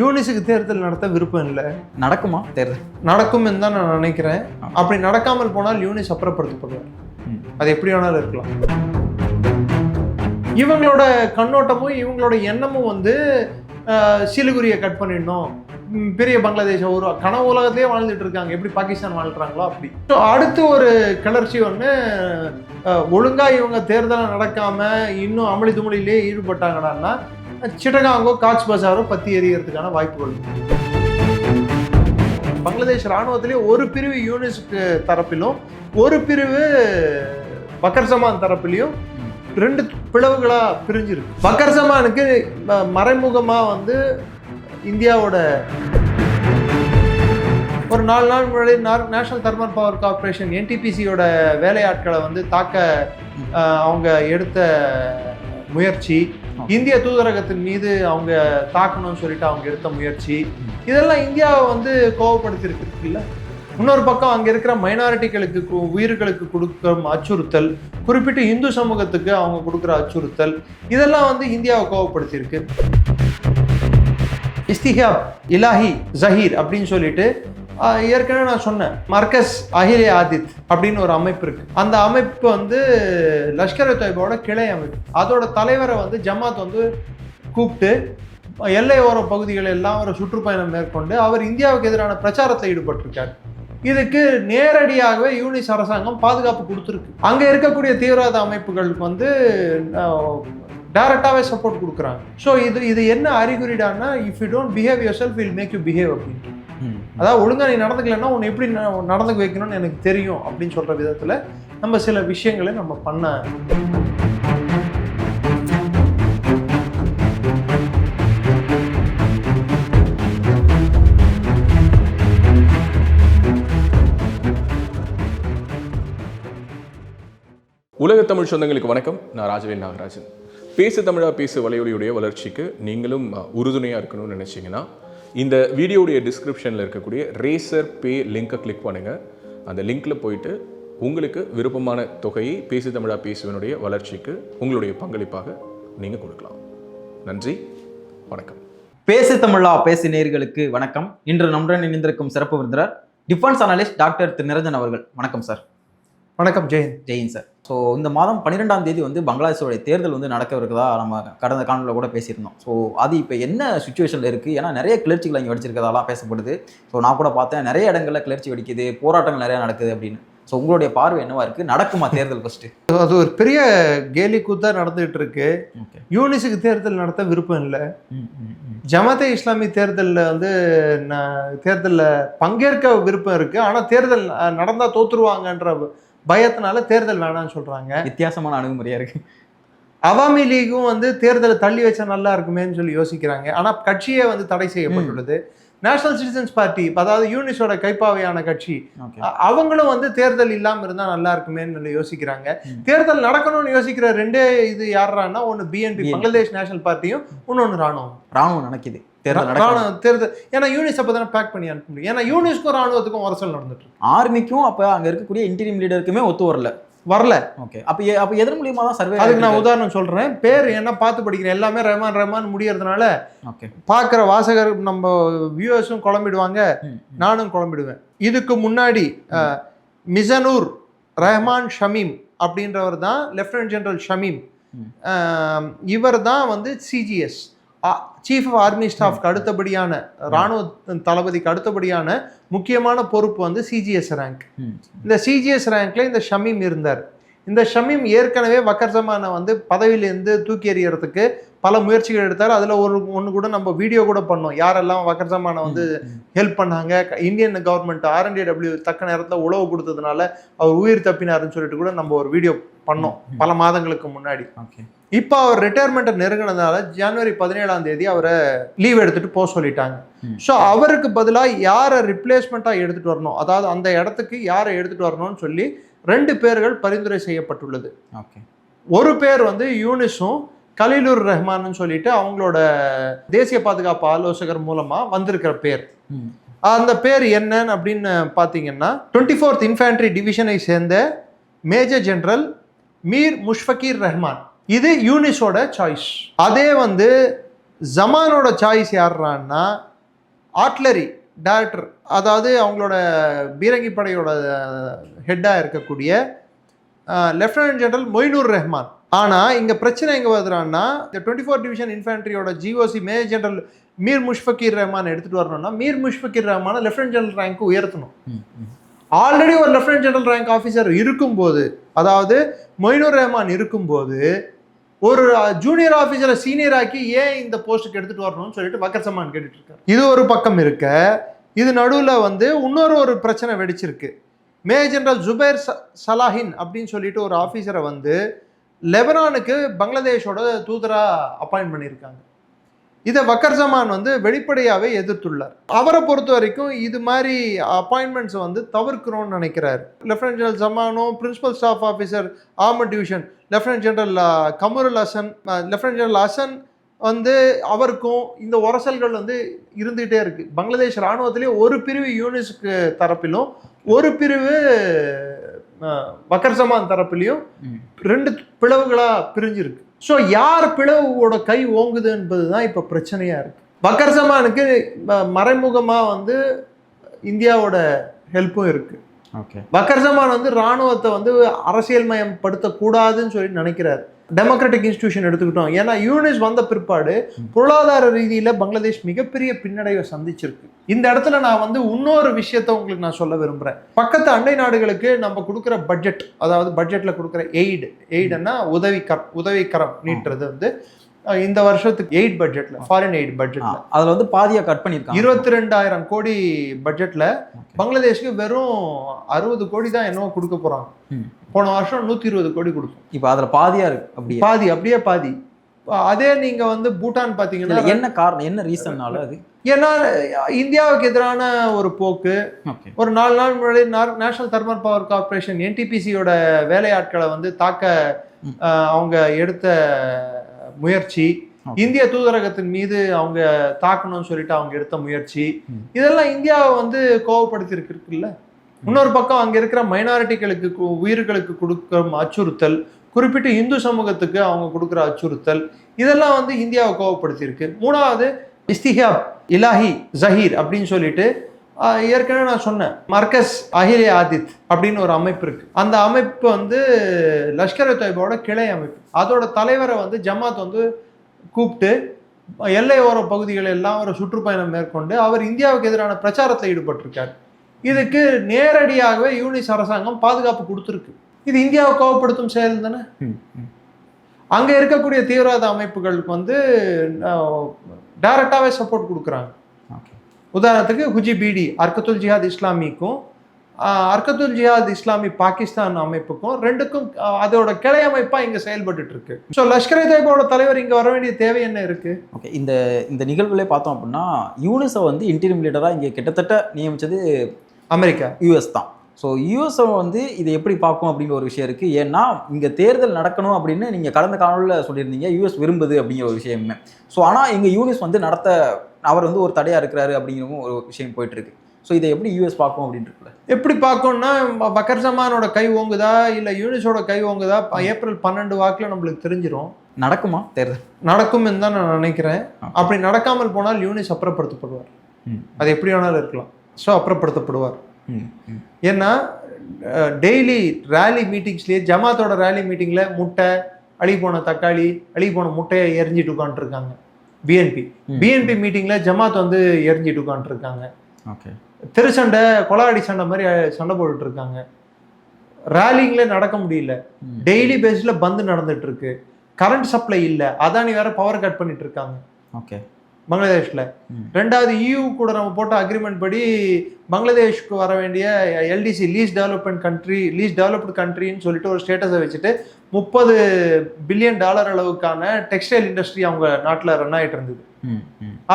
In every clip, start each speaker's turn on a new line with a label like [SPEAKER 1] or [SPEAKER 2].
[SPEAKER 1] யூனிஸுக்கு தேர்தல் நடத்த விருப்பம் இல்லை.
[SPEAKER 2] நடக்குமா தேர்தல்?
[SPEAKER 1] நடக்கும் தான் நான் நினைக்கிறேன். அப்படி நடக்காமல் போனால் யூனிஸ் அப்புறப்படுத்தப்படுவார். அது எப்படி வேணாலும் இருக்கலாம். இவங்களோட கண்ணோட்டமும் இவங்களோட எண்ணமும் வந்து சிலிகுரியை கட் பண்ணிடணும், பெரிய பங்களாதேஷ் ஒரு கனவு உலகத்திலே வாழ்ந்துட்டு இருக்காங்க, எப்படி பாகிஸ்தான் வாழ்றாங்களோ அப்படி. ஸோ அடுத்து ஒரு கிளர்ச்சி ஒன்று, ஒழுங்கா இவங்க தேர்தலை நடக்காம இன்னும் அமளி துமளியிலே ஈடுபட்டாங்கன்னா சிட்டகாங்கோ காட்ச் பசாரோ பத்தி எறிகிறதுக்கான வாய்ப்புகள். பங்களாதேஷ் ராணுவத்திலே ஒரு பிரிவு யூனிஸ்க்கு தரப்பிலும் ஒரு பிரிவு பக்கர் ஜமான் தரப்பிலையும் ரெண்டு பிளவுகளா பிரிஞ்சிருக்கு. பக்கர் ஜமானுக்கு மறைமுகமா வந்து இந்தியாவோட ஒரு 4 நாள் முன்னாடி நேஷனல் தெர்மல் பவர் கார்பரேஷன் NTPCயோட வேலையாட்களை வந்து தாக்க அவங்க எடுத்த முயற்சி, இந்திய தூதரகத்தின் மீது அவங்க தாக்கணும்னு சொல்லிட்டு அவங்க எடுத்த முயற்சி, இதெல்லாம் இந்தியாவை வந்து கோவப்படுத்திருக்கு இல்லை. இன்னொரு பக்கம் அங்கே இருக்கிற மைனாரிட்டிகளுக்கு உயிர்களுக்கு கொடுக்குற அச்சுறுத்தல், குறிப்பிட்டு இந்து சமூகத்துக்கு அவங்க கொடுக்குற அச்சுறுத்தல், இதெல்லாம் வந்து இந்தியாவை கோவப்படுத்தியிருக்கு. இஸ்திஹாப் இலாஹி ஜஹீர் அப்படின்னு சொல்லிட்டு ஏற்கனவே நான் சொன்னேன், மர்கஸ் அஹிலே ஆதித் அப்படின்னு ஒரு அமைப்பு இருக்கு. அந்த அமைப்பு வந்து லஷ்கர் தொய்பாவோட கிளை அமைப்பு. அதோட தலைவரை வந்து ஜமாத் வந்து கூப்பிட்டு எல்லையோர பகுதிகள் எல்லாம் ஒரு சுற்றுப்பயணம் மேற்கொண்டு அவர் இந்தியாவுக்கு எதிரான பிரச்சாரத்தில் ஈடுபட்டிருக்கார். இதுக்கு நேரடியாகவே யூனிஸ் அரசாங்கம் பாதுகாப்பு கொடுத்துருக்கு. அங்கே இருக்கக்கூடிய தீவிரவாத அமைப்புகளுக்கு வந்து டைரக்டாகவே சப்போர்ட் கொடுக்குறாங்க. ஸோ இது என்ன அறிகுறிடான்னா, if you don't behave yourself will make you behave அப்படின்ட்டு. அதாவது ஒழுங்கா நீ நடந்துக்கலன்னா உன்னை எப்படி நடந்துக்க வைக்கணும்னு எனக்கு தெரியும் அப்படின்னு சொல்ற விதத்துல நம்ம சில விஷயங்களை நம்ம பண்ண.
[SPEAKER 3] உலக தமிழ் சொந்தங்களுக்கு வணக்கம். நான் ராஜவேல் நாகராஜன். பேசு தமிழா பேசு வலையொலியுடைய வளர்ச்சிக்கு நீங்களும் உறுதுணையாக இருக்கணும்னு நினச்சிங்கன்னா இந்த வீடியோடைய டிஸ்கிரிப்ஷனில் இருக்கக்கூடிய ரேசர் பே லிங்கை கிளிக் பண்ணுங்கள். அந்த லிங்க்கில் போயிட்டு உங்களுக்கு விருப்பமான தொகையை பேசு தமிழா பேசுவனுடைய வளர்ச்சிக்கு உங்களுடைய பங்களிப்பாக நீங்கள் கொடுக்கலாம். நன்றி, வணக்கம்.
[SPEAKER 2] பேசு தமிழா பேசு நேயர்களுக்கு வணக்கம். இன்று நம்முடன் இணைந்திருக்கும் சிறப்பு விருந்தினர் டிஃபென்ஸ் அனலிஸ்ட் டாக்டர் திரு நிரஞ்சன் அவர்கள். வணக்கம் சார்.
[SPEAKER 1] வணக்கம். ஜெயின்
[SPEAKER 2] சார். ஸோ இந்த மாதம் 12ஆம் தேதி வந்து பங்களாதேஷோடைய தேர்தல் வந்து நடக்க இருக்கிறதா நம்ம கடந்த காணொலியில் கூட பேசியிருந்தோம். ஸோ அது இப்போ என்ன சுச்சுவேஷனில் இருக்குது? ஏன்னா நிறைய கிளர்ச்சிகள் இங்கே வெடிச்சிருக்கிறதாலாம் பேசப்படுது. ஸோ நான் கூட பார்த்தேன், நிறைய இடங்களில் கிளர்ச்சி வெடிக்குது, போராட்டங்கள் நிறையா நடக்குது அப்படின்னு. ஸோ உங்களுடைய பார்வை என்னவா இருக்குது? நடக்குமா தேர்தல் ஃபர்ஸ்ட்டு?
[SPEAKER 1] அது ஒரு பெரிய கேலி கூத்தாக நடந்துகிட்டு இருக்கு. யூனிஸுக்கு தேர்தல் நடத்த விருப்பம் இல்லை. ஜமாத்தே இஸ்லாமி தேர்தலில் வந்து தேர்தலில் பங்கேற்க விருப்பம் இருக்குது. ஆனால் தேர்தல் நடந்தால் தோற்றுருவாங்கன்ற பயத்தினால தேர்தல் வேணான்னு சொல்றாங்க.
[SPEAKER 2] வித்தியாசமான அணுகுமுறையா இருக்கு.
[SPEAKER 1] அவாமி லீகும் வந்து தேர்தலை தள்ளி வச்சா நல்லா இருக்குமேன்னு சொல்லி யோசிக்கிறாங்க. ஆனா கட்சியே வந்து தடை செய்யப்பட்டுள்ளது. நேஷனல் சிட்டிசன்ஸ் பார்ட்டி, அதாவது யூனிஸோட கைப்பாவையான கட்சி, அவங்களும் வந்து தேர்தல் இல்லாம இருந்தா நல்லா இருக்குமேன்னு சொல்லி யோசிக்கிறாங்க. தேர்தல் நடக்கணும்னு யோசிக்கிற ரெண்டே இது யாரான்னா, ஒன்னு BNP பங்களாதேஷ் நேஷனல் பார்ட்டியும், இன்னொன்னு ராணுவம்
[SPEAKER 2] நினைக்குது
[SPEAKER 1] தேர்தல். ஏன்னா யூனிஸ் அப்பதானே பேக் பண்ணி அனுப்ப முடியும். ஏன்னா யூனிஸ்க்கும் ராணுவத்துக்கும் உரசல் நடந்துட்டு இருக்கு.
[SPEAKER 2] ஆர்மிக்கும் அப்ப அங்க இருக்கக்கூடிய இன்டீரியம் லீடருக்குமே ஒத்து வரல. ஓகே, அப்ப எதன் மூலியமா தான் சர்வே?
[SPEAKER 1] அதுக்கு நான் உதாரணம் சொல்றேன். பேர் என்ன பார்த்து படிக்கிறேன், எல்லாமே ரஹ்மான் முடியறதுனால பாக்குற வாசகர் நம்ம வியூவர்ஸும் குழம்பிடுவாங்க, நானும் குழம்பிடுவேன். இதுக்கு முன்னாடி மிசனூர் ரஹ்மான் ஷமீம் அப்படின்றவர் தான் லெப்டினன்ட் ஜெனரல் ஷமீம். இவர் தான் வந்து CGS சீஃப் ஆஃப் ஆர்மி ஸ்டாஃப்க்கு அடுத்தபடியான, ராணுவ தளபதிக்கு அடுத்தபடியான முக்கியமான பொறுப்பு வந்து CGS ரேங்க். இந்த CGS ரேங்க்ல இந்த ஷமீம் இருந்தார். இந்த ஷமீம் ஏற்கனவே வக்கர் ஜமானை வந்து பதவியிலேருந்து தூக்கி எறியறதுக்கு பல முயற்சிகள் எடுத்தார். அதில் ஒன்று கூட நம்ம வீடியோ கூட பண்ணோம், யாரெல்லாம் வக்கர் ஜமானை வந்து ஹெல்ப் பண்ணாங்க. இந்தியன் கவர்மெண்ட் RNDW தக்க நேரத்தில் உளவு கொடுத்ததுனால அவர் உயிர் தப்பினாருன்னு சொல்லிட்டு கூட நம்ம ஒரு வீடியோ பண்ணோம் பல மாதங்களுக்கு முன்னாடி. இப்போ அவர் ரிட்டையர்மெண்ட்டை நெருங்கினதுனால ஜனவரி 17ஆம் தேதி அவரை லீவ் எடுத்துட்டு போக சொல்லிட்டாங்க. ஸோ அவருக்கு பதிலாக யாரை ரிப்ளேஸ்மெண்ட்டாக எடுத்துட்டு வரணும், அதாவது அந்த இடத்துக்கு யாரை எடுத்துட்டு வரணும்னு சொல்லி 2 பேர்கள் பரிந்துரை செய்யப்பட்டுள்ளது. ஒரு பேர் வந்து யூனிஸும் கலீலுர் ரஹ்மான்னு சொல்லிட்டு அவங்களோட தேசிய பாதுகாப்பு ஆலோசகர் மூலமா வந்திருக்கிற பேர். அந்த பேர் என்னன்னு அப்படின்னு பார்த்தீங்கன்னா, 24th இன்ஃபேண்ட்ரி டிவிஷனை சேர்ந்த மேஜர் ஜெனரல் மீர் முஷ்ஃபகீர் ரஹ்மான். இது யூனிஸோட சாய்ஸ். அதே வந்து ஜமானோட சாய்ஸ் யாருன்னா ஆர்ட்லரி டைரக்டர், அதாவது அவங்களோட பீரங்கி படையோட ஹெட்டாக இருக்கக்கூடிய லெஃப்டினன்ட் ஜெனரல் மொய்னூர் ரஹ்மான். ஆனால் இங்கே பிரச்சனை எங்கே வருதுன்னா, இந்த 24 டிவிஷன் இன்ஃபேண்ட்ரியோட GOC major general Mir Mushfiqur Rahman எடுத்துகிட்டு வரணும்னா மீர் முஷ்ஃபக்கீர் ரஹ்மானை லெஃப்டினன்ட் ஜெனரல் ரேங்க்கு உயர்த்தணும். ஆல்ரெடி ஒரு லெஃப்டினன்ட் ஜெனரல் ரேங்க் ஆஃபீஸர் இருக்கும்போது, அதாவது மொய்னூர் ரஹ்மான் இருக்கும்போது ஒரு ஜூனியர் ஆஃபீஸரை சீனியர் ஆக்கி ஏன் இந்த போஸ்ட்டுக்கு எடுத்துகிட்டு வரணும்னு சொல்லிட்டு வக்கர் சமான் கேட்டுட்டு இருக்காரு. இது ஒரு பக்கம் இருக்க, இது நடுவில் இன்னொரு பிரச்சனை வெடிச்சிருக்கு. மேஜர் ஜெனரல் ஜுபைர் சலாஹின் அப்படின்னு சொல்லிட்டு ஒரு ஆஃபீஸரை லெபனானுக்கு பங்களாதேஷோட தூதராக அப்பாயின்ட் பண்ணியிருக்காங்க. இதை வக்கர் ஜமான் வெளிப்படையாகவே எதிர்த்துள்ளார். அவரை பொறுத்த வரைக்கும் இது மாதிரி அப்பாயின்மெண்ட்ஸை தவிர்க்கிறோன்னு நினைக்கிறாரு. லெஃப்டினன்ட் ஜெனரல் ஜமானும் principal staff officer armoured division lieutenant general Kamrul Hasan, lieutenant general Hasan அவருக்கும் இந்த உரசல்கள் இருந்துகிட்டே இருக்கு. பங்களாதேஷ் இராணுவத்திலே ஒரு பிரிவு யூனிஸ்க்கு தரப்பிலும் ஒரு பிரிவு வக்கர் ஜமான் தரப்பிலையும் 2 பிளவுகளாக பிரிஞ்சிருக்கு. ஸோ யார் பிளவோட கை ஓங்குது என்பது தான் இப்போ பிரச்சனையாக இருக்குது. வக்கர் ஜமானுக்கு மறைமுகமாக இந்தியாவோட ஹெல்ப்பும் இருக்குது.
[SPEAKER 2] ஓகே,
[SPEAKER 1] வக்கர் ஜமான் இராணுவத்தை அரசியல் மயப்படுத்தக்கூடாதுன்னு சொல்லி நினைக்கிறாரு. டெமோக்ராட்டிக் இன்ஸ்டிடியூஷன் எடுத்துக்கிட்டோம். ஏன்னா யூனிஸ் வந்த பிற்பாடு பொருளாதார ரீதியில் பங்களாதேஷ் மிகப்பெரிய பின்னடைவை சந்திச்சிருக்கு. இந்த இடத்துல நான் இன்னொரு விஷயத்த உங்களுக்கு நான் சொல்ல விரும்புகிறேன். பக்கத்து அண்டை நாடுகளுக்கு நம்ம கொடுக்குற பட்ஜெட், அதாவது பட்ஜெட்டில் கொடுக்குற எய்டுன்னா உதவிக்கரம் நீட்டுறது இந்த வருஷத்துக்கு எய்ட் பட்ஜெட்ல, ஃபாரின் எய்ட் பட்ஜெட்ல
[SPEAKER 2] அதில் பாதியாக கட் பண்ணியிருக்காங்க.
[SPEAKER 1] 22,000 கோடி பட்ஜெட்ல பங்களாதேஷ்க்கு வெறும் 60 கோடி தான் என்னவோ கொடுக்க போறாங்க. போன வருஷம் 120 கோடி கொடுக்கும்.
[SPEAKER 2] இப்போ அதில் பாதியா இருக்கு,
[SPEAKER 1] அப்படியே பாதி. அதே நீங்க பூட்டான் பாத்தீங்கன்னா
[SPEAKER 2] என்ன காரணம், என்ன ரீசன்னால அது?
[SPEAKER 1] ஏன்னா இந்தியாவுக்கு எதிரான ஒரு போக்கு. ஒரு 4 நாள் முன்னாடி நேஷனல் தெர்மல் பவர் கார்பரேஷன் NTPCயோட வேலையாட்களை தாக்க அவங்க எடுத்த முயற்சி, இந்திய தூதரகத்தின் மீது அவங்க தாக்கணும்னு சொல்லிட்டு அவங்க எடுத்த முயற்சி, இதெல்லாம் இந்தியாவை கோவப்படுத்தி இருக்குல்ல. இன்னொரு பக்கம் அங்க இருக்கிற மைனாரிட்டிகளுக்கு உயிர்களுக்கு கொடுக்குற அச்சுறுத்தல், குறிப்பிட்டு இந்து சமூகத்துக்கு அவங்க கொடுக்குற அச்சுறுத்தல், இதெல்லாம் இந்தியாவை கோவப்படுத்தி இருக்கு. மூணாவது இஸ்திஹாப் இலாஹி ஜஹீர் அப்படின்னு சொல்லிட்டு ஏற்கனவே நான் சொன்னேன், மர்கஸ் அஹிலே ஆதித் அப்படின்னு ஒரு அமைப்பு இருக்கு. அந்த அமைப்பு லஷ்கர் தொய்பாவோட கிளை அமைப்பு. அதோட தலைவரை ஜமாத் கூப்பிட்டு எல்லையோர பகுதிகள் எல்லாம் ஒரு சுற்றுப்பயணம் மேற்கொண்டு அவர் இந்தியாவுக்கு எதிரான பிரச்சாரத்தில் ஈடுபட்டிருக்கார். இதுக்கு நேரடியாகவே யூனிஸ் அரசாங்கம் பாதுகாப்பு கொடுத்துருக்கு. இது இந்தியாவை கோவப்படுத்தும் செயல் தானே. அங்க இருக்கக்கூடிய தீவிரவாத அமைப்புகளுக்கு டைரக்டாவே சப்போர்ட் கொடுக்குறாங்க. உதாரணத்துக்கு ஹுஜிபிடி அர்கத்துல் ஜிஹாத் இஸ்லாமிக்கும் அர்கத்துல் ஜிஹாத் இஸ்லாமி பாகிஸ்தான் அமைப்புக்கும் 2க்கும் அதோட கிளை அமைப்பா இங்க செயல்பட்டு இருக்கு. ஸோ லஷ்கர் தொய்பாவோட தலைவர் இங்க வர வேண்டிய தேவை என்ன இருக்கு?
[SPEAKER 2] ஓகே, இந்த நிகழ்வுல பார்த்தோம் அப்படின்னா யூனிஸை இன்டீரியம் லீடரா இங்க கிட்டத்தட்ட நியமிச்சது
[SPEAKER 1] அமெரிக்கா,
[SPEAKER 2] US தான். ஸோ யூஎஸ்ஐ இதை எப்படி பார்க்கும் அப்படிங்கிற ஒரு விஷயம் இருக்குது. ஏன்னா இங்கே தேர்தல் நடக்கணும் அப்படின்னு நீங்கள் கடந்த காலத்தில் சொல்லியிருந்தீங்க, US விரும்புது அப்படிங்கிற ஒரு விஷயமே. ஸோ ஆனால் இங்கே யூனிஸ் நடத்த அவர் ஒரு தடையாக இருக்கிறாரு அப்படிங்கிறவும் ஒரு விஷயம் போயிட்டுருக்கு. ஸோ இதை எப்படி US பார்க்கும் அப்படின்ட்டு
[SPEAKER 1] எப்படி பார்க்கும்னா, வக்கர் ஜமானோட கை ஓங்குதா இல்லை யூனிஸோட கை ஓங்குதா ஏப்ரல் 12 வாக்கில் நம்மளுக்கு தெரிஞ்சிடும்.
[SPEAKER 2] நடக்குமா தேர்தல்?
[SPEAKER 1] நடக்கும்னு தான் நான் நினைக்கிறேன். அப்படி நடக்காமல் போனால் யூனிஸ் அப்புறப்படுத்தப்படுவார். அது எப்படி வேணாலும் இருக்கலாம். ஸோ அப்புறப்படுத்தப்படுவார். ஏன்னா டெய்லி ரேலி மீட்டிங்ஸ்லேயே ஜமாத்தோட ரேலி மீட்டிங்கில் முட்டை, அழுகி போன தக்காளி, அழுகி போன முட்டையை எரிஞ்சிட்டு உட்காந்துருக்காங்க. பிஎன்பி மீட்டிங்கில் ஜமாத் எரிஞ்சிட்டு உட்காந்துருக்காங்க.
[SPEAKER 2] ஓகே,
[SPEAKER 1] திருச்சண்டை, கொலாடி சண்டை மாதிரி சண்டை போட்டுட்டு இருக்காங்க. ரேலிங்களே நடக்க முடியல. டெய்லி பேஸில் பந்து நடந்துட்டு இருக்கு. கரண்ட் சப்ளை இல்லை. அதானி வேற பவர் கட் பண்ணிட்டு இருக்காங்க.
[SPEAKER 2] ஓகே,
[SPEAKER 1] பங்களாதேஷில். ரெண்டாவது EU கூட நம்ம போட்ட அக்ரிமெண்ட் படி பங்களாதேஷ்க்கு வர வேண்டிய LDC லீஸ்ட் டெவலப்டு கண்ட்ரின்னு சொல்லிட்டு ஒரு ஸ்டேட்டஸை வச்சுட்டு $30 பில்லியன் அளவுக்கான டெக்ஸ்டைல் இண்டஸ்ட்ரி அவங்க நாட்டில் ரன் ஆகிட்டு இருந்தது.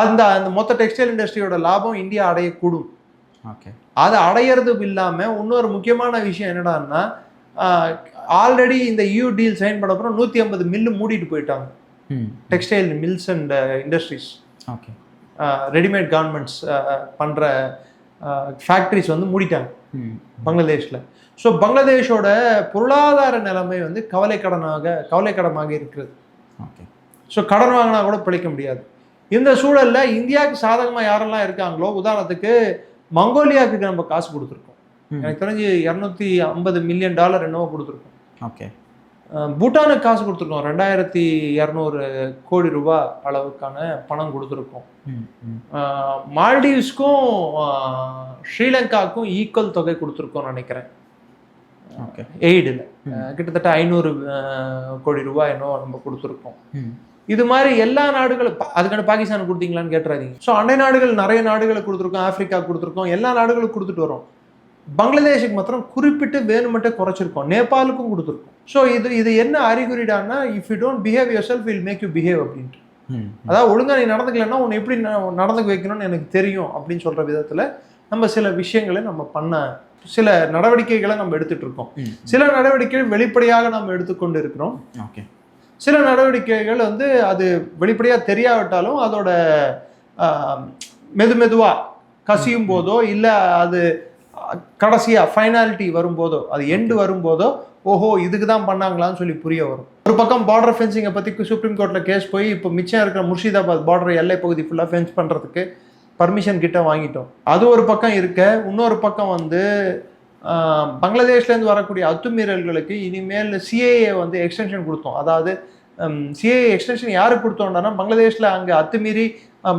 [SPEAKER 1] அந்த மொத்த டெக்ஸ்டைல் இண்டஸ்ட்ரியோட லாபம் இந்தியா அடையக்கூடும்.
[SPEAKER 2] ஓகே,
[SPEAKER 1] அதை அடையிறது இல்லாமல் இன்னொரு முக்கியமான விஷயம் என்னடான்னா, ஆல்ரெடி இந்த EU டீல் சைன் பண்ண அப்புறம் 150 மில்லு மூடிட்டு போயிட்டாங்க. Textile mills and industries,
[SPEAKER 2] okay,
[SPEAKER 1] readymade garments பண்ணுற ஃபேக்ட்ரிஸ் மூடிட்டாங்க பங்களாதேஷில். ஸோ பங்களாதேஷோட பொருளாதார நிலைமை கவலைக்கிடமாக இருக்கிறது.
[SPEAKER 2] ஓகே,
[SPEAKER 1] ஸோ கடன் வாங்கினா கூட பிழைக்க முடியாது. இந்த சூழல்ல இந்தியாவுக்கு சாதகமா யாரெல்லாம் இருக்காங்களோ, உதாரணத்துக்கு மங்கோலியாவுக்கு நம்ம காசு கொடுத்துருக்கோம். எனக்கு தெரிஞ்சு $250 மில்லியன் என்னவோ கொடுத்துருக்கோம்.
[SPEAKER 2] ஓகே.
[SPEAKER 1] பூட்டானுக்கு காசு கொடுத்துருக்கோம். 2200 கோடி ரூபாய் அளவுக்கான பணம் கொடுத்துருக்கோம். மால்டீவ்ஸ்க்கும் ஸ்ரீலங்காவுக்கும் ஈக்குவல் தொகை கொடுத்துருக்கோம் நினைக்கிறேன். எய்டில் கிட்டத்தட்ட 500 கோடி ரூபாய் என்னவோ நம்ம கொடுத்துருக்கோம். இது மாதிரி எல்லா நாடுகளும் அதுக்கான பாகிஸ்தானுக்கு கொடுத்தீங்களான்னு கேட்டுறாதீங்க. ஸோ அண்டை நாடுகள் நிறைய நாடுகளுக்கு கொடுத்துருக்கோம், ஆப்பிரிக்கா கொடுத்துருக்கோம், எல்லா நாடுகளுக்கும் கொடுத்துட்டு வரோம். பங்களாதேஷுக்கு மாத்திரம் குறிப்பிட்டு வேணுமெட்டே குறைச்சிருக்கோம், நேபாளுக்கும் கொடுத்துருக்கோம். ஸோ இது என்ன அறிகுறிடான்னா, if you don't behave yourself will make you behave அப்படின்ட்டு. அதாவது ஒழுங்கா நீ நடந்துக்கலன்னா உன்னை எப்படி நடந்துக்க வைக்கணும்னு எனக்கு தெரியும் அப்படின்னு சொல்ற விதத்துல நம்ம சில விஷயங்களை நம்ம பண்ண சில நடவடிக்கைகளை நம்ம எடுத்துட்டு இருக்கோம். சில நடவடிக்கைகள் வெளிப்படையாக நம்ம எடுத்துக்கொண்டு இருக்கிறோம். சில நடவடிக்கைகள் வந்து அது வெளிப்படையாக தெரியாவிட்டாலும் அதோட மெதுவா கசியும் போதோ இல்லை அது கடைசியாக ஃபைனாலிட்டி வரும்போதோ அது எண்டு வரும்போதோ ஓஹோ இதுக்கு தான் பண்ணாங்களான்னு சொல்லி புரிய வரும். ஒரு பக்கம் பார்டர் ஃபென்சிங்கை பற்றி சுப்ரீம் கோர்ட்டில் கேஸ் போய் இப்போ மிச்சம் இருக்கிற முர்ஷிதாபாத் பார்டர் எல்லை பகுதி ஃபுல்லாக ஃபென்ஸ் பண்ணுறதுக்கு பர்மிஷன் கிட்ட வாங்கிட்டோம். அது ஒரு பக்கம் இருக்க, இன்னொரு பக்கம் வந்து பங்களாதேஷ்லேருந்து வரக்கூடிய அத்துமீறல்களுக்கு இனிமேல் சிஏஏ வந்து எக்ஸ்டென்ஷன் கொடுத்தோம். அதாவது சிஏஏ எக்ஸ்டென்ஷன் யாருக்கு கொடுத்தோம்னா, பங்களாதேஷில் அங்கே அத்துமீறி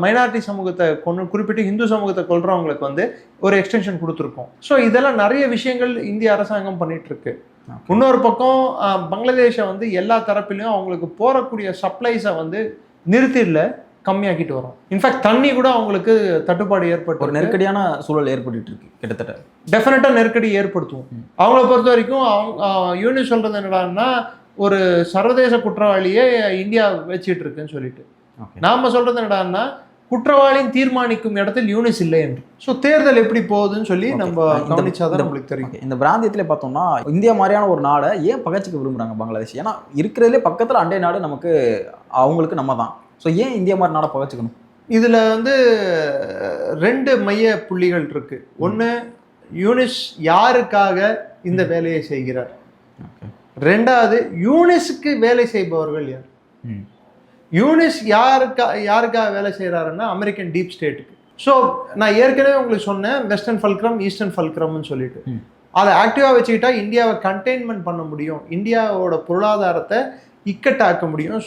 [SPEAKER 1] மைனாரிட்டி சமூகத்தை குறிப்பிட்டு ஹிந்து சமூகத்தை கொள்றவங்களுக்கு வந்து ஒரு எக்ஸ்டென்ஷன் கொடுத்துருக்கோம். ஸோ இதெல்லாம் நிறைய விஷயங்கள் இந்திய அரசாங்கம் பண்ணிட்டு இருக்கு. இன்னொரு பக்கம் பங்களாதேஷை வந்து எல்லா தரப்பிலையும் அவங்களுக்கு போறக்கூடிய சப்ளைஸை வந்து நிறுத்திடல, கம்மியாக்கிட்டு வரும். இன்ஃபேக்ட் தண்ணி கூட அவங்களுக்கு தட்டுப்பாடு ஏற்பட்டு
[SPEAKER 2] ஒரு நெருக்கடியான சூழல் ஏற்பட்டு இருக்கு. கிட்டத்தட்ட டெஃபினட்டா
[SPEAKER 1] நெருக்கடி ஏற்படுத்தும். அவங்கள பொறுத்த வரைக்கும் யூனிஸ் சொல்றது என்னடான்னா, ஒரு சர்வதேச குற்றவாளியே இந்தியா வச்சுட்டு இருக்குன்னு சொல்லிட்டு, நாம சொல்றது என்னடான்னா குற்றவாளியின் தீர்மானிக்கும் இடத்தில் யூனிஸ் இல்லை என்று. ஸோ தேர்தல் எப்படி போகுதுன்னு சொல்லி நம்ம கவனிச்சாதான் நம்மளுக்கு தெரியும்.
[SPEAKER 2] இந்த பிராந்தியத்துல பார்த்தோம்னா இந்தியா மாதிரியான ஒரு நாடை ஏன் பகச்சிக்க விரும்புறாங்க பங்களாதேஷ்? ஏன்னா இருக்கிறதுலே பக்கத்துல அண்டை நாடு நமக்கு, அவங்களுக்கு நம்ம தான். ஸோ ஏன் இந்தியா மாதிரி நாடை பகச்சிக்கணும்?
[SPEAKER 1] இதுல வந்து 2 மைய புள்ளிகள் இருக்கு. ஒன்று, யூனிஸ் யாருக்காக இந்த வேலையை செய்கிறார். 2வது, யூனிஸுக்கு வேலை செய்பவர்கள் யார். யூனிஸ் யாருக்காக வேலை செய்கிறாருன்னா அமெரிக்கன் டீப் ஸ்டேட்டுக்கு. ஸோ நான் ஏற்கனவே உங்களுக்கு சொன்னேன் வெஸ்டர்ன் ஃபல்க்ரம் ஈஸ்டர்ன் ஃபல்க்ரம்னு சொல்லிட்டு, அதை ஆக்டிவாக வச்சுக்கிட்டா இந்தியாவை கண்டெய்ன்மெண்ட் பண்ண முடியும், இந்தியாவோட பொருளாதாரத்தை இக்கட்டாக்க முடியும்,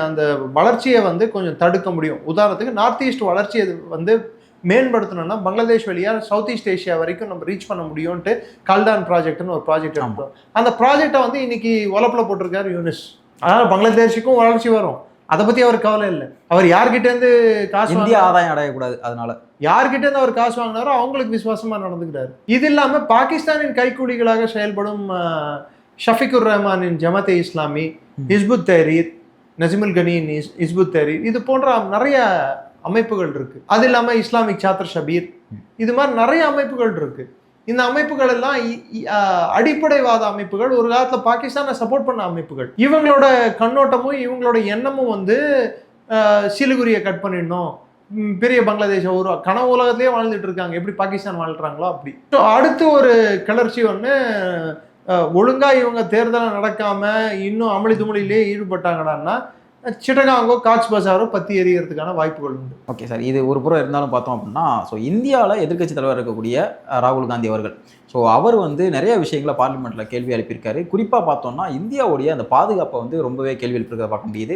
[SPEAKER 1] அந்த வளர்ச்சியை வந்து கொஞ்சம் தடுக்க முடியும். உதாரணத்துக்கு நார்த் ஈஸ்ட் வளர்ச்சியை வந்து மேம்படுத்தணும்னா பங்களாதேஷ் வழியாக சவுத் ஈஸ்ட் ஏஷியா வரைக்கும் நம்ம ரீச் பண்ண முடியும்ட்டு கல்டான் ப்ராஜெக்ட்னு ஒரு ப்ராஜெக்ட் எடுத்தோம். அந்த ப்ராஜெக்டை வந்து இன்னைக்கு உலப்பில் போட்டிருக்காரு யூனிஸ். அதனால் பங்களாதேஷுக்கும் வளர்ச்சி வரும், அதை பற்றி அவர் கவலை இல்லை. அவர் யார்கிட்டேருந்து காசு,
[SPEAKER 2] இந்தியா ஆதாயம் அடையக்கூடாது, அதனால
[SPEAKER 1] யார்கிட்டேருந்து அவர் காசு வாங்கினாரோ அவங்களுக்கு விசுவாசமாக நடந்துக்கிறாரு. இது இல்லாமல் பாகிஸ்தானின் கைக்கூலிகளாக செயல்படும் ஷஃபிகுர் ரஹ்மானின் ஜமாத்தே இஸ்லாமி, ஹிஸ்புத் தஹ்ரீர், நசிமுல் கனியின் ஹிஸ்புத் தஹ்ரீர், இது போன்ற நிறைய அமைப்புகள் இருக்கு. அது இல்லாமல் இஸ்லாமிக் சாத்திர ஷபீர், இது மாதிரி நிறைய அமைப்புகள் இருக்கு. இந்த அமைப்புகள் எல்லாம் அடிப்படைவாத அமைப்புகள், ஒரு காலத்தில் பாகிஸ்தானை சப்போர்ட் பண்ண அமைப்புகள். இவங்களோட கண்ணோட்டமும் இவங்களோட எண்ணமும் வந்து சிலிகுரியை கட் பண்ணிடணும், பெரிய பங்களாதேஷ் ஒரு கனவு உலகத்திலேயே வாழ்ந்துட்டு இருக்காங்க, எப்படி பாகிஸ்தான் வாழ்றாங்களோ அப்படி. ஸோ அடுத்து ஒரு கிளர்ச்சி ஒன்று, ஒழுங்கா இவங்க தேர்தலை நடக்காம இன்னும் அமளி துமளிலேயே ஈடுபட்டாங்கடான்னா சிட்டகாங்கோ காட்ச் பசாரோ பற்றி எறிகிறதுக்கான வாய்ப்புகள் உண்டு.
[SPEAKER 2] ஓகே சார், இது ஒரு புறம் இருந்தாலும் பார்த்தோம் அப்படின்னா, ஸோ இந்தியாவில் எதிர்க்கட்சி தலைவர் இருக்கக்கூடிய ராகுல் காந்தி அவர்கள், ஸோ அவர் வந்து நிறைய விஷயங்களை பார்லிமெண்ட்டில் கேள்வி எழுப்பியிருக்காரு. குறிப்பாக பார்த்தோம்னா இந்தியாவுடைய அந்த பாதுகாப்பை வந்து ரொம்பவே கேள்வி எழுப்பியிருக்கிறத பார்க்க முடியுது.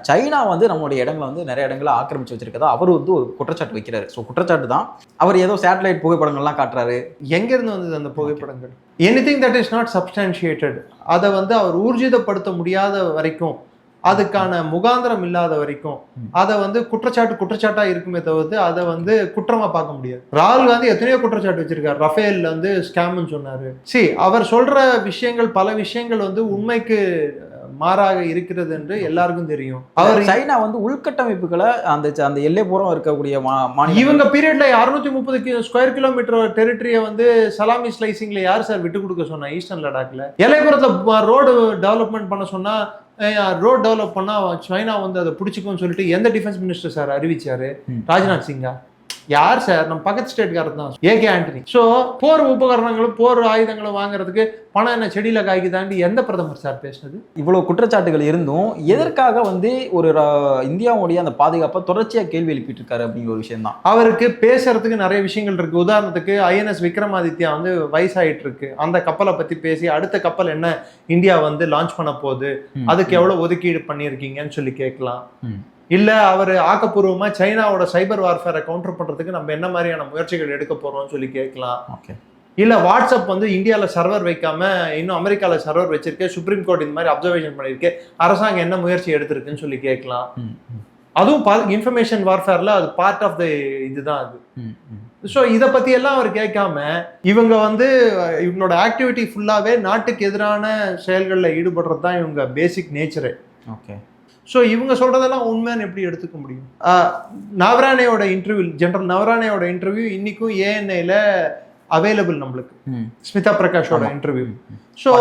[SPEAKER 2] சைனா வந்து நம்மளுடைய இடங்களை வந்து நிறைய இடங்களை ஆக்கிரமிச்சு வச்சிருக்கதா அவர் வந்து ஒரு குற்றச்சாட்டு வைக்கிறாரு. ஸோ குற்றச்சாட்டு தான், அவர் ஏதோ சேட்டலைட் புகைப்படங்கள்லாம் காட்டுறாரு.
[SPEAKER 1] எங்கேருந்து வந்தது அந்த புகைப்படங்கள்? எனிதிங் தட் இஸ் நாட் சப்ஸ்டான்ஷியேட்டட், அதை வந்து அவர் ஊர்ஜிதப்படுத்த முடியாத வரைக்கும், அதுக்கான முகாந்திரம் இல்லாத வரைக்கும் அதை வந்து குற்றச்சாட்டா இருக்குமே தவிர்த்து அதை வந்து குற்றமா பார்க்க முடியாது. ராகுல் காந்தி எத்தனையோ குற்றச்சாட்டு வச்சிருக்காரு. ரஃபேல் வந்து ஸ்கேம்னு சொன்னாரு. அவர் சொல்ற விஷயங்கள் பல விஷயங்கள் வந்து உண்மைக்கு மாறாக இருக்கிறது என்று எல்லாருக்கும் தெரியும்.
[SPEAKER 2] அவர் சைனா வந்து உள்கட்டமைப்புகளை அந்த எல்லை புறம் இருக்கக்கூடிய
[SPEAKER 1] இவங்க பீரியட்ல 630 ஸ்கொயர் கிலோமீட்டர் டெரிட்டரியை வந்து சலாமி ஸ்லைசிங்ல யார் சார் விட்டு கொடுக்க சொன்னா? ஈஸ்டர்ன் லடாக்ல எல்லைப்புறத்துல ரோடு டெவலப்மெண்ட் பண்ண சொன்னா, ரோட் டெவலப் பண்ணா சைனா வந்து அதை பிடிச்சிக்கும்னு சொல்லிட்டு எந்த டிஃபென்ஸ் மினிஸ்டர் சார் அறிவிச்சாரு? ராஜ்நாத் சிங்கா. யார் சார்? நம்ம பக்கத்து ஸ்டேட்காரர் தான், ஏகே ஆண்டனி. ஸோ போர் உபகரணங்களும் போர் ஆயுதங்களும் வாங்குறதுக்கு பணம் என்ன செடியில காய்க்கு தாண்டி எந்த பிரதமர் சார் பேசுனது?
[SPEAKER 2] இவ்வளவு குற்றச்சாட்டுகள் இருந்தும் எதற்காக வந்து ஒரு இந்தியாவுடைய அந்த பாதுகாப்பை தொடர்ச்சியா கேள்வி எழுப்பிட்டு இருக்காரு அப்படிங்கிற ஒரு விஷயம் தான்.
[SPEAKER 1] அவருக்கு பேசுறதுக்கு நிறைய விஷயங்கள் இருக்கு. உதாரணத்துக்கு ஐஎன்எஸ் விக்ரமாதித்யா வந்து வயசாயிட்டு இருக்கு, அந்த கப்பலை பத்தி பேசி அடுத்த கப்பல் என்ன இந்தியா வந்து லான்ச் பண்ண போகுது, அதுக்கு எவ்வளவு ஒதுக்கீடு பண்ணியிருக்கீங்கன்னு சொல்லி கேட்கலாம். இல்ல அவர் ஆக்கப்பூர்வமா சைனாவோட சைபர் வார்ஃபேரை கவுண்டர் பண்றதுக்கு நம்ம என்ன மாதிரியான முயற்சிகள் எடுக்க போறோம்னு சொல்லி கேட்கலாம். இல்ல வாட்ஸ்அப் வந்து இந்தியால சர்வர் வைக்காம இன்னும் அமெரிக்கால சர்வர் வச்சிருக்கேன், சுப்ரீம் கோர்ட் இந்த மாதிரி அப்சர்வேஷன் பண்ணிருக்கு, அரசாங்கம் என்ன முயற்சி எடுத்திருக்குன்னு சொல்லி கேட்கலாம். அதுவும் இன்ஃபர்மேஷன் வார்ஃபேர்ல அது பார்ட் ஆஃப் த இதுதான் அது. ஸோ இதை பத்தி எல்லாம் அவர் கேட்காம இவங்க வந்து இவங்களோட ஆக்டிவிட்டி ஃபுல்லாவே நாட்டுக்கு எதிரான செயல்களில் ஈடுபடுறது தான் இவங்க பேசிக் நேச்சரு.
[SPEAKER 2] ஓகே.
[SPEAKER 1] ஸோ இவங்க சொல்றதெல்லாம் உண்மைன்னு எப்படி எடுத்துக்க முடியும்? நவரானேயோட இன்டர்வியூ, ஜெனரல் நவரானேயோட இன்டர்வியூ இன்னைக்கும் ஏஎன்ஐல அவைலபிள் நம்மளுக்கு, ஸ்மிதா பிரகாஷோட இன்டர்வியூ. ஸோ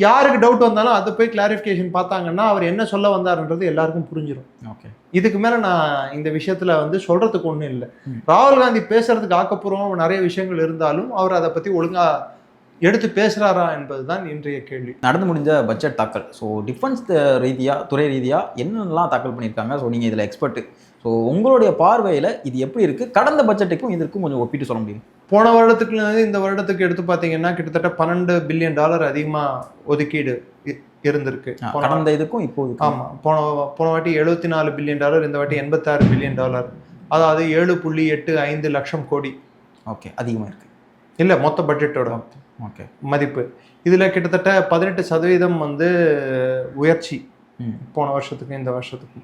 [SPEAKER 1] யாருக்கு டவுட் வந்தாலும் அதை போய் கிளாரிஃபிகேஷன் பார்த்தாங்கன்னா அவர் என்ன சொல்ல வந்தாருன்றது எல்லாருக்கும் புரிஞ்சிடும்.
[SPEAKER 2] ஓகே. இதுக்கு
[SPEAKER 1] மேல நான் இந்த விஷயத்துல வந்து சொல்றதுக்கு ஒன்றும் இல்லை. ராகுல் காந்தி பேசுறதுக்கு ஆக்கப்பூர்வமாக நிறைய விஷயங்கள் இருந்தாலும் அவர் அதை பத்தி ஒழுங்கா எடுத்து பேசுறாரா என்பதுதான் இன்றைய கேள்வி.
[SPEAKER 2] நடந்து முடிஞ்ச பட்ஜெட் தாக்கல், ஸோ டிஃபென்ஸ் ரீதியாக துறை ரீதியாக என்னென்னலாம் தாக்கல் பண்ணியிருக்காங்க, ஸோ நீங்கள் இதில் எக்ஸ்பர்ட்டு, ஸோ உங்களுடைய பார்வையில் இது எப்படி இருக்குது, கடந்த பட்ஜெட்டுக்கும் இதற்கும் கொஞ்சம் ஒப்பிட்டு சொல்ல முடியும்?
[SPEAKER 1] போன வருடத்துக்குலேருந்து இந்த வருடத்துக்கு எடுத்து பார்த்தீங்கன்னா கிட்டத்தட்ட $12 பில்லியன் அதிகமாக ஒதுக்கீடு இருந்திருக்கு
[SPEAKER 2] கடந்த இதுக்கும் இப்போ.
[SPEAKER 1] ஆமாம், போன வாட்டி $74 பில்லியன், இந்த வாட்டி $86 பில்லியன், அதாவது 7.85 லட்சம் கோடி.
[SPEAKER 2] ஓகே, அதிகமாக இருக்குது.
[SPEAKER 1] இல்லை, மொத்த பட்ஜெட்டோட மதிப்பு இதில் கிட்டத்தட்ட 18% வந்து உயர்ச்சி போன வருஷத்துக்கு இந்த வருஷத்துக்கு.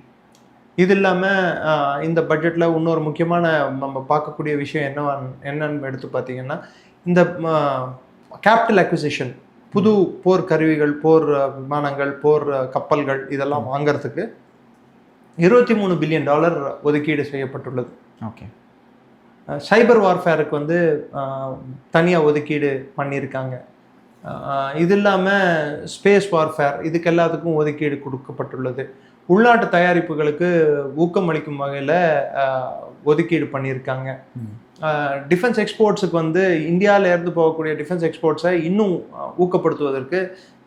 [SPEAKER 1] இது இல்லாமல் இந்த பட்ஜெட்டில் இன்னொரு முக்கியமான நம்ம பார்க்கக்கூடிய விஷயம் என்னன்னு எடுத்து பார்த்தீங்கன்னா, இந்த கேபிட்டல் அக்விசிஷன், புது போர் கருவிகள், போர் விமானங்கள், போர் கப்பல்கள் இதெல்லாம் வாங்கிறதுக்கு $23 பில்லியன் ஒதுக்கீடு செய்யப்பட்டுள்ளது.
[SPEAKER 2] ஓகே.
[SPEAKER 1] சைபர் வார்ஃபேருக்கு வந்து தனியாக ஒதுக்கீடு பண்ணியிருக்காங்க. இது இல்லாமல் ஸ்பேஸ் வார்ஃபேர் இதுக்கு எல்லாத்துக்கும் ஒதுக்கீடு கொடுக்கப்பட்டுள்ளது. உள்நாட்டு தயாரிப்புகளுக்கு ஊக்கம் அளிக்கும் வகையில் ஒதுக்கீடு பண்ணியிருக்காங்க. டிஃபென்ஸ் எக்ஸ்போர்ட்ஸுக்கு வந்து இந்தியாவிலேருந்து போகக்கூடிய டிஃபென்ஸ் எக்ஸ்போர்ட்ஸை இன்னும் ஊக்கப்படுத்துவதற்கு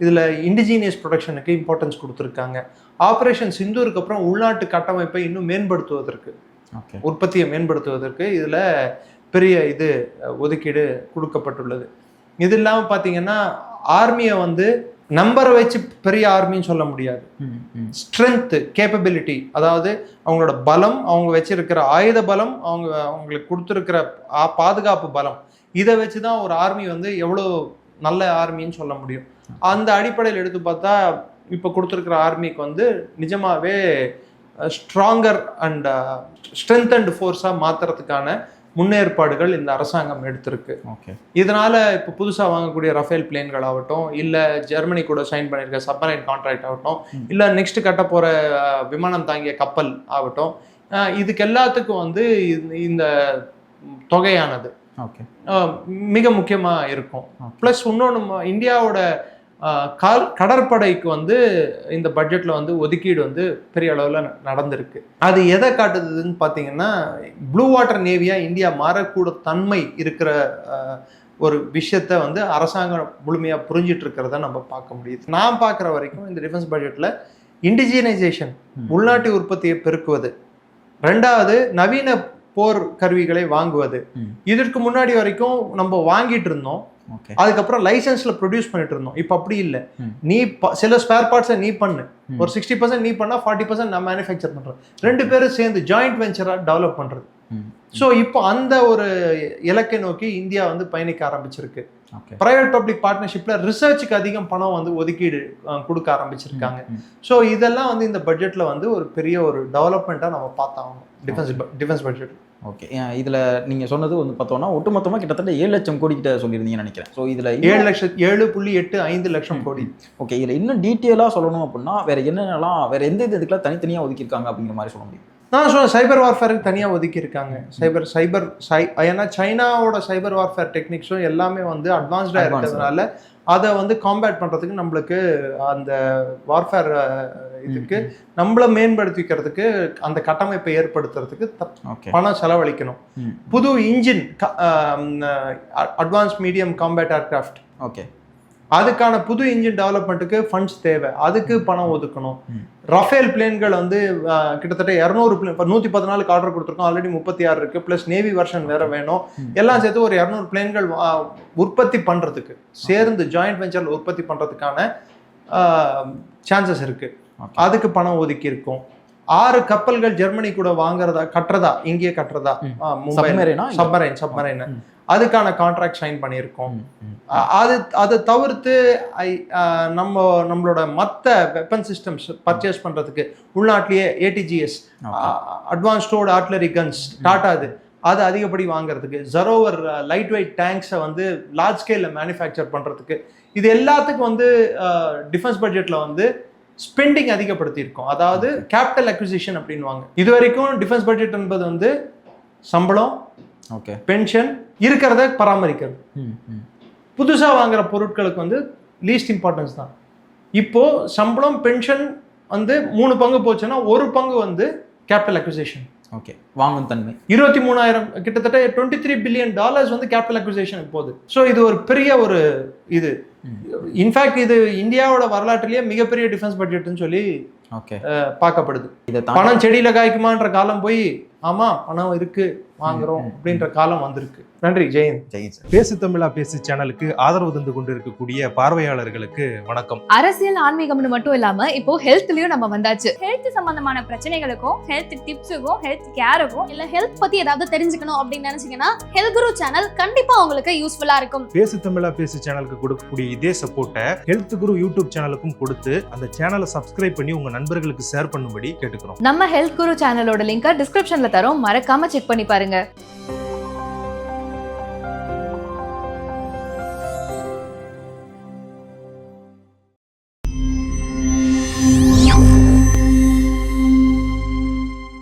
[SPEAKER 1] இதில் இண்டிஜீனியஸ் ப்ரொடக்ஷனுக்கு இம்பார்ட்டன்ஸ் கொடுத்துருக்காங்க. ஆப்ரேஷன் சிந்தூருக்கு அப்புறம் உள்நாட்டு கட்டமைப்பை இன்னும் மேம்படுத்துவதற்கு, உற்பத்தியை மேம்படுத்துவதற்கு இதில் பெரிய ஒதுக்கீடு கொடுக்கப்பட்டுள்ளது. இது இல்லாமல் பார்த்தீங்கன்னா ஆர்மியை வந்து நம்பரை வச்சு பெரிய ஆர்மின்னு சொல்ல முடியாது. ஸ்ட்ரென்த்து, கேப்பபிலிட்டி, அதாவது அவங்களோட பலம், அவங்க வச்சிருக்கிற ஆயுத பலம், அவங்களுக்கு கொடுத்துருக்கிற பாதுகாப்பு பலம், இதை வச்சு தான் ஒரு ஆர்மி வந்து எவ்வளோ நல்ல ஆர்மின்னு சொல்ல முடியும். அந்த அடிப்படையில் எடுத்து பார்த்தா இப்போ கொடுத்துருக்கிற ஆர்மிக்கு வந்து நிஜமாவே ஸ்ட்ராங்கர் அண்ட் ஸ்ட்ரென்தன்டு ஃபோர்ஸாக மாற்றுறதுக்கான முன்னேற்பாடுகள் இந்த அரசாங்கம் எடுத்திருக்கு. இதனால இப்போ புதுசாக வாங்கக்கூடிய ரஃபேல் பிளேன்கள் ஆகட்டும், இல்லை ஜெர்மனி கூட சைன் பண்ணியிருக்க சப்மரைன் கான்ட்ராக்ட் ஆகட்டும், இல்லை நெக்ஸ்ட் கட்ட போகிற விமானம் தாங்கிய கப்பல் ஆகட்டும், இதுக்கு எல்லாத்துக்கும் வந்து இந்த தொகையானது மிக முக்கியமாக இருக்கும். ப்ளஸ் இன்னொன்று, இந்தியாவோட கடற்படைக்கு வந்து இந்த பட்ஜெட்ல வந்து ஒதுக்கீடு வந்து பெரிய அளவில் நடந்திருக்கு. அது எதை காட்டுதுன்னு பார்த்தீங்கன்னா, ப்ளூ வாட்டர் நேவியா இந்தியா மாறக்கூட தன்மை இருக்கிற ஒரு விஷயத்த வந்து அரசாங்கம் முழுமையாக புரிஞ்சிட்டு இருக்கிறத நம்ம பார்க்க முடியுது. நான் பார்க்குற வரைக்கும் இந்த டிஃபென்ஸ் பட்ஜெட்டில் இண்டிஜினைசேஷன், உள்நாட்டு உற்பத்தியை பெருக்குவது, ரெண்டாவது நவீன போர் கருவிகளை வாங்குவது. இதற்கு முன்னாடி வரைக்கும் நம்ம வாங்கிட்டு இருந்தோம், அதுக்கப்புறம் லைசன்ஸ்ல ப்ரொடியூஸ் பண்ணிட்டு இருந்தோம். இப்போ அப்படி இல்லை. நீ சில ஸ்பேர் பார்ட்ஸை நீ பண்ணு, ஒரு 60% நீ பண்ணா 40% நான் மேனுஃபேக்சர் பண்றேன், ரெண்டு பேரும் சேர்ந்து ஜாயிண்ட் வெஞ்சரா டெவலப் பண்றது. ஸோ இப்போ அந்த ஒரு இலக்கை நோக்கி இந்தியா வந்து பயணிக்க ஆரம்பிச்சிருக்கு. பிரைவேட் பப்ளிக் பார்ட்னர்ஷிப்ல ரிசர்ச்சுக்கு அதிகம் பணம் வந்து ஒதுக்கீடு கொடுக்க ஆரம்பிச்சிருக்காங்க. ஸோ இதெல்லாம் வந்து இந்த பட்ஜெட்ல வந்து ஒரு பெரிய ஒரு டெவலப்மெண்ட்டாக நம்ம பார்த்தாகணும் டிஃபென்ஸ் பட்ஜெட்.
[SPEAKER 2] ஓகே, இதில் நீங்கள் சொன்னது வந்து பார்த்தோம்னா ஒட்டுமொத்தமாக கிட்டத்தட்ட 7 லட்சம் கோடி கிட்ட சொல்லியிருந்தீங்கன்னு நினைக்கிறேன். ஸோ இதில்
[SPEAKER 1] 7.85 லட்சம் கோடி.
[SPEAKER 2] ஓகே, இதில் இன்னும் டீட்டெயிலாக சொல்லணும் அப்படின்னா வேற என்னென்னலாம், வேற எந்த இதுக்கெல்லாம் தனித்தனியாக ஒதுக்கியிருக்காங்க அப்படிங்கிற மாதிரி சொல்ல முடியும்?
[SPEAKER 1] நான் சொன்ன சைபர் வார்ஃபேருக்கு தனியாக ஒதுக்கியிருக்காங்க. ஏன்னா சைனாவோட சைபர் வார்ஃபேர் டெக்னிக்ஸும் எல்லாமே வந்து அட்வான்ஸ்டாக இருக்கிறதுனால அதை வந்து காம்பேட் பண்ணுறதுக்கு நம்மளுக்கு அந்த வார்ஃபேர் இதுக்கு நம்மள மேம்படுத்திக்கிறதுக்கு அந்த கட்டமைப்பை ஏற்படுத்துறதுக்கு பணம் செலவழிக்கணும். புது engine advance medium combat aircraft,
[SPEAKER 2] okay,
[SPEAKER 1] அதுக்கான புது இன்ஜின் டெவலப்மெண்ட்டுக்கு ஃபண்ட்ஸ் தேவை, அதுக்கு பணம் ஒதுக்கணும். ரஃபேல் பிளேன்கள் வந்து கிட்டத்தட்ட 200 பிளேன், இப்போ 114 ஆர்டர் கொடுத்துருக்கோம், ஆல்ரெடி 36 இருக்கு, பிளஸ் நேவி வெர்ஷன் வேற வேணும். எல்லாம் சேர்த்து ஒரு 200 பிளேன்கள் உற்பத்தி பண்றதுக்கு, சேர்ந்து ஜாயிண்ட் வெஞ்சர்ல உற்பத்தி பண்றதுக்கான சான்சஸ் இருக்கு. அதுக்கு பணம் ஒதுக்கி இருக்கும். 6 கப்பல்கள் ஜெர்மனி கூட கட்டுறதா, இங்கேயே கட்டுறதா, சப்மரைன், அதுக்கான கான்ட்ராக்ட் சைன் பண்ணியிருக்கோம். அதை தவிர்த்து நம்மளோட மற்ற வெப்பன் சிஸ்டம்ஸ் பர்ச்சேஸ் பண்றதுக்கு உள்நாட்டிலேயே ATGS, அட்வான்ஸ்டோடு ஆர்ட்லரி கன்ஸ், டாடா அது அதிகப்படி வாங்குறதுக்கு, ஜரோவர் லைட் வெயிட் டேங்க்ஸை வந்து லார்ஜ் ஸ்கேல்ல மேனுஃபேக்சர் பண்றதுக்கு, இது எல்லாத்துக்கும் வந்து டிஃபென்ஸ் பட்ஜெட்ல வந்து ஸ்பெண்டிங் அதிகப்படுத்தியிருக்கோம். அதாவது கேபிட்டல் அக்விசிஷன் அப்படின்வாங்க. இது வரைக்கும் டிஃபென்ஸ் பட்ஜெட் என்பது வந்து சம்பளம்,
[SPEAKER 2] ஓகே, பென்ஷன்,
[SPEAKER 1] இருக்கிறத பராமரிக்கிறது. புதுசா வாங்குற பொருட்களுக்கு வந்து லீஸ்ட் இம்பார்ட்டன்ஸ் தான். இப்போ சம்பளம், பென்ஷன் வந்து 3 பங்கு போச்சுன்னா 1 பங்கு வந்து கேபிட்டல் அக்விசிஷன்,
[SPEAKER 2] ஓகே, வாங்கும் தன்மை.
[SPEAKER 1] 23,000 கிட்டத்தட்ட $23 பில்லியன் வந்து கேபிட்டல் அக்விசிஷன் போகுது. ஸோ இது ஒரு பெரிய ஒரு இது. இன்ஃபேக்ட் இது இந்தியாவோட வரலாற்றிலேயே மிகப்பெரிய டிஃபென்ஸ் பட்ஜெட்னு சொல்லி பார்க்கப்படுது. பணம் செடியில காய்க்குமான்ற காலம் போய் ஆமா பணம் இருக்கு வாங்குறோம் அப்படின்ற காலம் வந்திருக்கு. நன்றி. ஜெயந்த்.
[SPEAKER 4] பேசு தமிழா பேசு சேனலுக்கு ஆதரவு தந்து கொண்டிருக்கக்கூடிய பார்வையாளர்களுக்கு வணக்கம்.
[SPEAKER 5] அரசியல் ஆன்மீகம்னு மட்டும் இல்லாம இப்போ ஹெல்த்லயும் நம்ம வந்தாச்சு.
[SPEAKER 6] ஹெல்த் சம்பந்தமான பிரச்சனைகளுக்கும், ஹெல்த் டிப்ஸுக்கும், ஹெல்த் கேருக்கும், இல்ல ஹெல்த் பத்தி ஏதாவது தெரிஞ்சுக்கணும் அப்படின்னு நினைச்சீங்கன்னா ஹெல்த் குரு சேனல் கண்டிப்பா உங்களுக்கு யூஸ்ஃபுல்லா இருக்கும்.
[SPEAKER 4] பேசு தமிழா பேசு சேனலுக்கு கொடுக்கக்கூடிய இதே சப்போர்ட்டை ஹெல்த் குரு யூடியூப் சேனலுக்கும் கொடுத்து அந்த சேனலை சப்ஸ்கிரைப் பண்ணி உங்க நண்பர்களுக்கு ஷேர் பண்ணும்படி கேட்டுக்கிறோம்.
[SPEAKER 5] நம்ம ஹெல்த் குரு சேனலோட லிங்கை டிஸ்கிரிப்ஷன்ல தரோம், மறக்காம செக் பண்ணி பாருங்க.